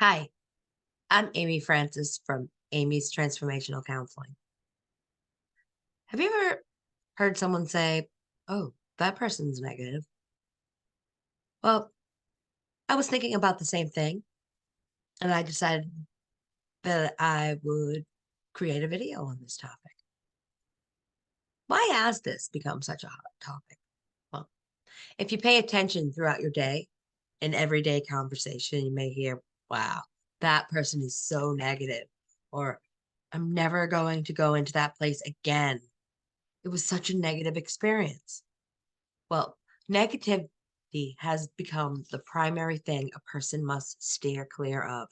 Hi, I'm Amy Francis from Amy's Transformational Counseling. Have you ever heard someone say, "Oh, that person's negative"? Well, I was thinking about the same thing, and I decided that I would create a video on this topic. Why has this become such a hot topic? Well, if you pay attention throughout your day, in everyday conversation, you may hear, "Wow, that person is so negative," or "I'm never going to go into that place again. It was such a negative experience." Well, negativity has become the primary thing a person must steer clear of.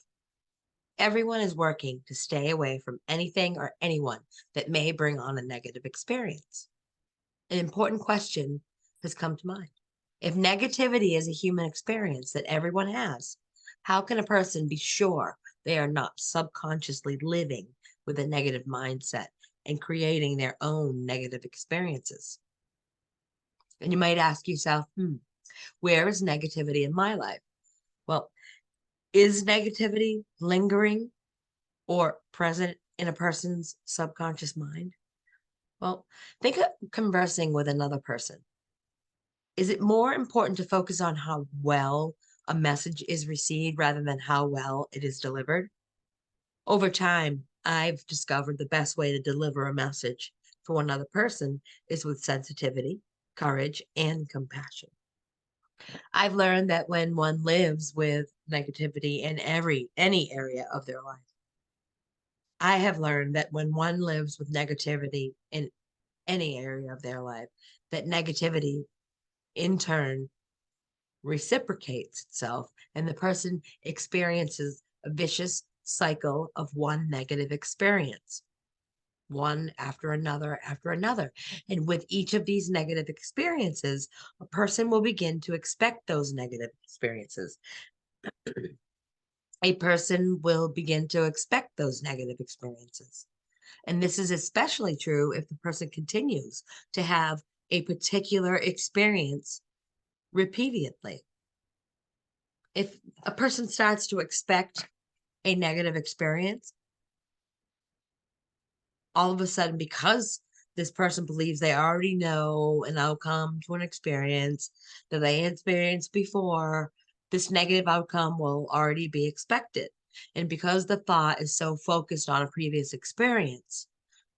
Everyone is working to stay away from anything or anyone that may bring on a negative experience. An important question has come to mind. If negativity is a human experience that everyone has, how can a person be sure they are not subconsciously living with a negative mindset and creating their own negative experiences? And you might ask yourself, where is negativity in my life? Well, is negativity lingering or present in a person's subconscious mind? Well, think of conversing with another person. Is it more important to focus on how well a message is received rather than how well it is delivered? Over time, I've discovered the best way to deliver a message for another person is with sensitivity, courage, and compassion. I've learned that when one lives with negativity in any area of their life, I have learned that when one lives with negativity in any area of their life, that negativity in turn reciprocates itself and the person experiences a vicious cycle of one negative experience, one after another. And with each of these negative experiences, a person will begin to expect those negative experiences. A person will begin to expect those negative experiences. And this is especially true if the person continues to have a particular experience repeatedly. If a person starts to expect a negative experience, all of a sudden, because this person believes they already know an outcome to an experience that they experienced before, this negative outcome will already be expected. And because the thought is so focused on a previous experience,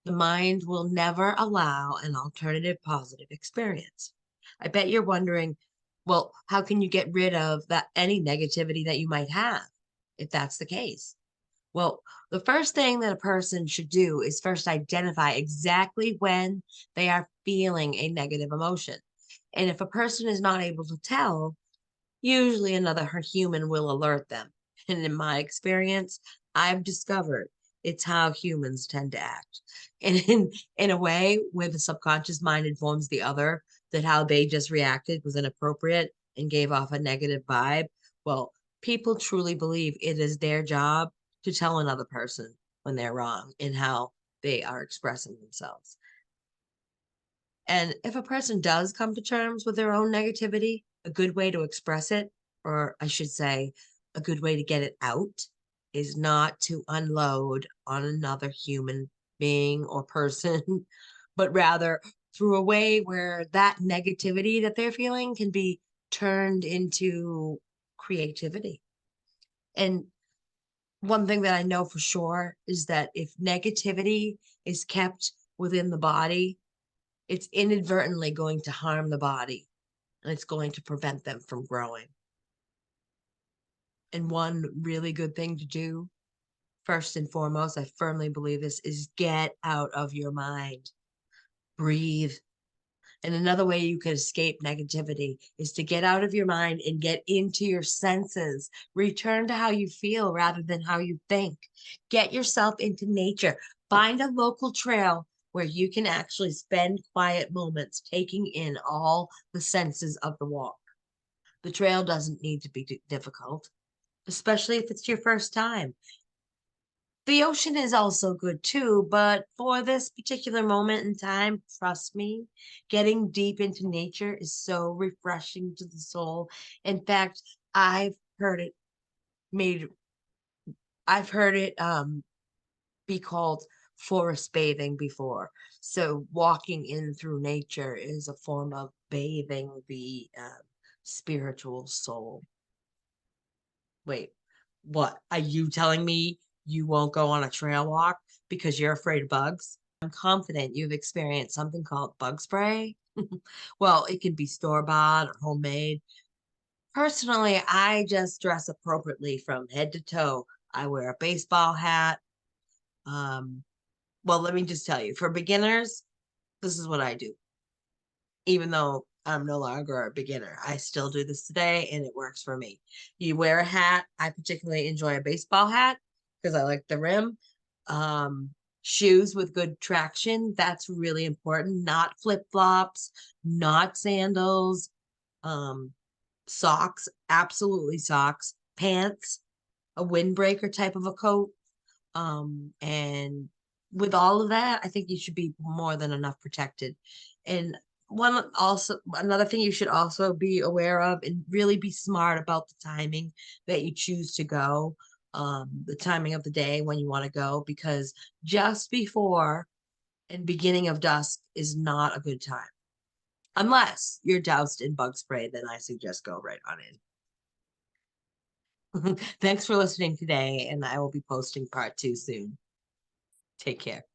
the mind will never allow an alternative positive experience. I bet you're wondering, well, how can you get rid of that any negativity that you might have if that's the case? Well, the first thing that a person should do is first identify exactly when they are feeling a negative emotion. And if a person is not able to tell, usually another human will alert them. And in my experience, I've discovered it's how humans tend to act. And in a way where the subconscious mind informs the other that how they just reacted was inappropriate and gave off a negative vibe. Well, people truly believe it is their job to tell another person when they're wrong in how they are expressing themselves. And if a person does come to terms with their own negativity, a good way to express it, or I should say, a good way to get it out, is not to unload on another human being or person, but rather through a way where that negativity that they're feeling can be turned into creativity. And one thing that I know for sure is that if negativity is kept within the body, it's inadvertently going to harm the body and it's going to prevent them from growing. And one really good thing to do, first and foremost, I firmly believe this, is get out of your mind, breathe. And another way you can escape negativity is to get out of your mind and get into your senses. Return to how you feel rather than how you think. Get yourself into nature. Find a local trail where you can actually spend quiet moments taking in all the senses of the walk. The trail doesn't need to be difficult, especially if it's your first time. The ocean is also good too, but for this particular moment in time, trust me, getting deep into nature is so refreshing to the soul. In fact, I've heard it made I've heard it be called forest bathing before. So walking in through nature is a form of bathing the spiritual soul. Wait, what? Are you telling me you won't go on a trail walk because you're afraid of bugs? I'm confident you've experienced something called bug spray. Well, it can be store-bought or homemade. Personally, I just dress appropriately from head to toe. I wear a baseball hat. Um, well, let me just tell you, for beginners, this is what I do. Even though I'm no longer a beginner, I still do this today and it works for me. You wear a hat. I particularly enjoy a baseball hat because I like the rim. Um, Shoes with good traction. That's really important. Not flip-flops, not sandals. Um, Socks, absolutely socks, pants, a windbreaker type of a coat. And with all of that, I think you should be more than enough protected. And one also another thing you should also be aware of and really be smart about the timing that you choose to go, the timing of the day when you want to go, because just before and beginning of dusk is not a good time. Unless you're doused in bug spray, then I suggest go right on in. Thanks for listening today, and I will be posting part 2 soon. Take care.